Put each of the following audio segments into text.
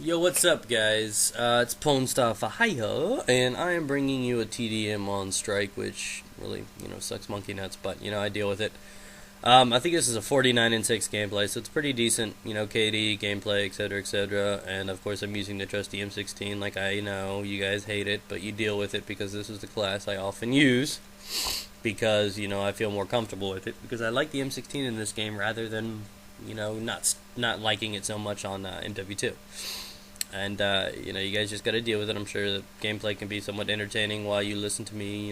Yo, what's up, guys? It's Ponstar Fahio, and I am bringing you a TDM on Strike, which really, sucks monkey nuts, but, I deal with it. I think this is a 49 and 6 gameplay, so it's pretty decent, KD, gameplay, etc., etc., and of course I'm using the trusty M16, like I know you guys hate it, but you deal with it because this is the class I often use, because, I feel more comfortable with it, because I like the M16 in this game rather than, not liking it so much on MW2. And you guys just got to deal with it. I'm sure the gameplay can be somewhat entertaining while you listen to me,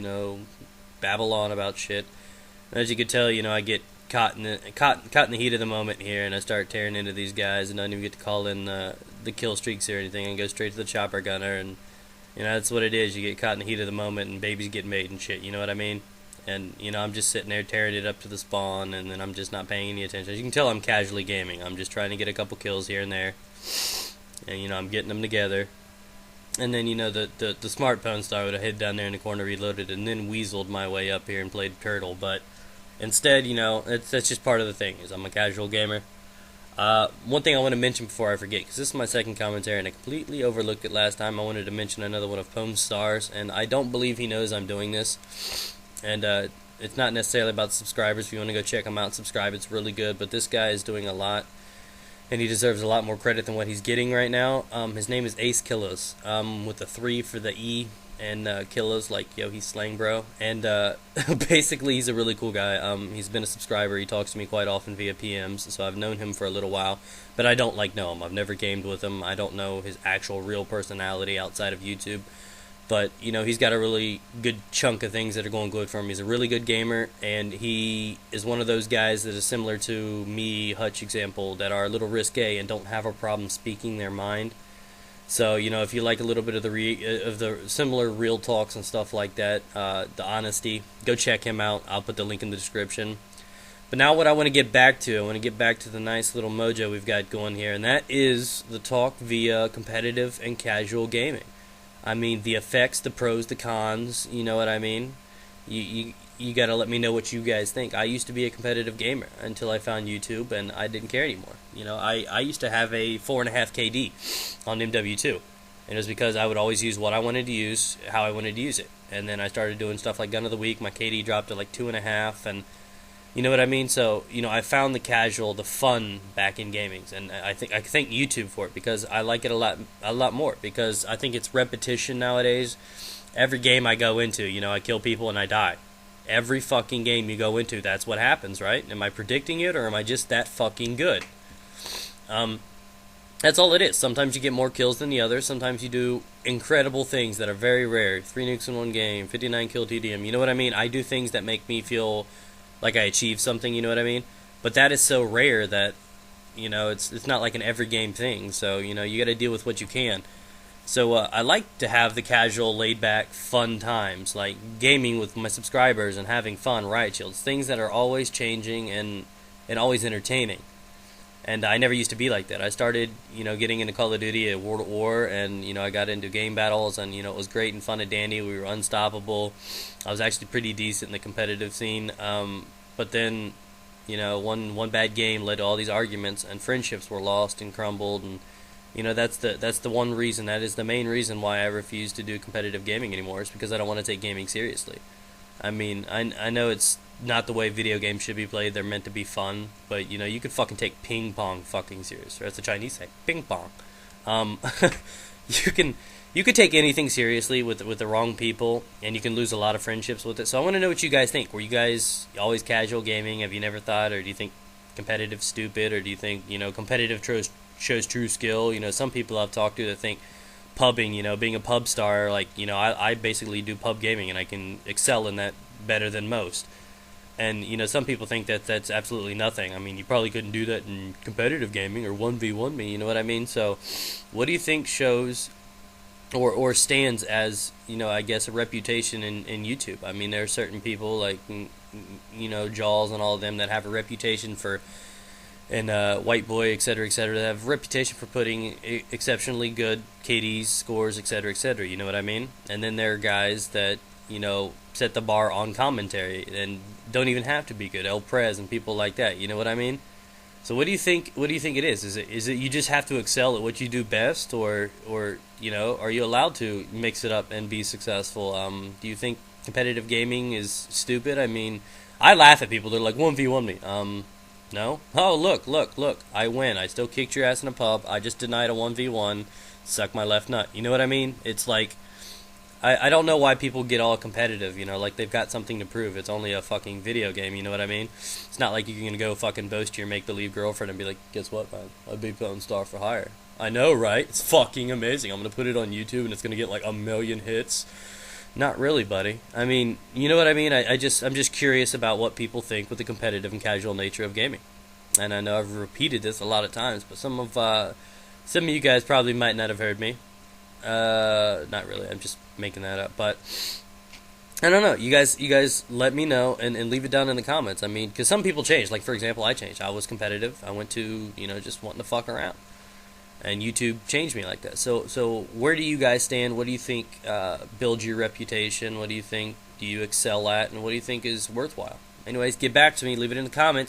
babble on about shit. And as you can tell, I get caught in the heat of the moment here, and I start tearing into these guys, and I don't even get to call in the kill streaks or anything, and go straight to the chopper gunner, and that's what it is. You get caught in the heat of the moment, and babies get made and shit. You know what I mean? And I'm just sitting there tearing it up to the spawn, and then I'm just not paying any attention. As you can tell, I'm casually gaming. I'm just trying to get a couple kills here and there. And I'm getting them together, and then the smartphone star would have hid down there in the corner, reloaded, and then weaseled my way up here and played turtle. But instead, that's just part of the thing. Is I'm a casual gamer. One thing I want to mention before I forget, because this is my second commentary, and I completely overlooked it last time. I wanted to mention another one of Pome's stars, and I don't believe he knows I'm doing this. And it's not necessarily about the subscribers. If you want to go check him out, subscribe. It's really good. But this guy is doing a lot, and he deserves a lot more credit than what he's getting right now. His name is Ace Killos, with a 3 for the E, and Killos, like, yo, he's slang, bro. And basically, he's a really cool guy. He's been a subscriber. He talks to me quite often via PMs, so I've known him for a little while. But I don't, know him. I've never gamed with him. I don't know his actual real personality outside of YouTube. But, he's got a really good chunk of things that are going good for him. He's a really good gamer, and he is one of those guys that is similar to me, Hutch example, that are a little risque and don't have a problem speaking their mind. So, if you like a little bit of the similar real talks and stuff like that, the honesty, go check him out. I'll put the link in the description. But now what I want to get back to, the nice little mojo we've got going here, and that is the talk via competitive and casual gaming. I mean, the effects, the pros, the cons, you know what I mean? You gotta let me know what you guys think. I used to be a competitive gamer until I found YouTube, and I didn't care anymore. I used to have a 4.5 KD on MW2, and it was because I would always use what I wanted to use, how I wanted to use it. And then I started doing stuff like Gun of the Week. My KD dropped to like 2.5, and you know what I mean? So, I found the casual, the fun back in gaming, and I thank YouTube for it, because I like it a lot more, because I think it's repetition nowadays. Every game I go into, I kill people and I die. Every fucking game you go into, that's what happens, right? Am I predicting it, or am I just that fucking good? That's all it is. Sometimes you get more kills than the others. Sometimes you do incredible things that are very rare. 3 nukes in one game, 59 kill TDM. You know what I mean? I do things that make me feel like I achieved something, you know what I mean? But that is so rare that, it's not like an every game thing. So, you got to deal with what you can. So I like to have the casual, laid-back, fun times, like gaming with my subscribers and having fun, riot shields, things that are always changing and always entertaining. And I never used to be like that. I started, getting into Call of Duty at World at War, and, I got into game battles, and, it was great and fun and dandy. We were unstoppable. I was actually pretty decent in the competitive scene. But then, one bad game led to all these arguments, and friendships were lost and crumbled, and, that's the one reason, that is the main reason why I refuse to do competitive gaming anymore, is because I don't want to take gaming seriously. I mean, I know it's not the way video games should be played. They're meant to be fun, but you could fucking take ping pong fucking serious. Or as the Chinese say, ping pong. You could take anything seriously with the wrong people, and you can lose a lot of friendships with it. So I want to know what you guys think. Were you guys always casual gaming? Have you never thought, or do you think competitive stupid, or do you think competitive shows true skill? Some people I've talked to that think pubbing, being a pub star, like, I basically do pub gaming, and I can excel in that better than most. And, some people think that that's absolutely nothing. I mean, you probably couldn't do that in competitive gaming or 1v1 me, you know what I mean? So, what do you think shows or stands as, I guess, a reputation in YouTube? I mean, there are certain people like, Jaws and all of them that have a reputation for, and White Boy, etc., that have a reputation for putting exceptionally good KDs, scores, etc., you know what I mean? And then there are guys that, set the bar on commentary and don't even have to be good. El Prez and people like that, you know what I mean? So what do you think? What do you think it is? Is it you just have to excel at what you do best, or you know, are you allowed to mix it up and be successful? Do you think competitive gaming is stupid? I mean, I laugh at people. They're like 1v1 me. No. Oh, look. I win. I still kicked your ass in a pub. I just denied a 1v1. Suck my left nut. You know what I mean? It's like I don't know why people get all competitive, you know, like they've got something to prove. It's only a fucking video game, you know what I mean? It's not like you're gonna go fucking boast to your make-believe girlfriend and be like, guess what, man? I beat Pwn Star for hire. I know, right? It's fucking amazing. I'm gonna put it on YouTube and it's gonna get like 1,000,000 hits. Not really, buddy. I mean, you know what I mean? I'm just curious about what people think with the competitive and casual nature of gaming. And I know I've repeated this a lot of times, but some of you guys probably might not have heard me. Not really. I'm just making that up. But I don't know. You guys let me know and leave it down in the comments. I mean, because some people change. Like, for example, I changed. I was competitive. I went to, you know, just wanting to fuck around. And YouTube changed me like that. So where do you guys stand? What do you think builds your reputation? What do you think do you excel at? And what do you think is worthwhile? Anyways, get back to me. Leave it in the comments.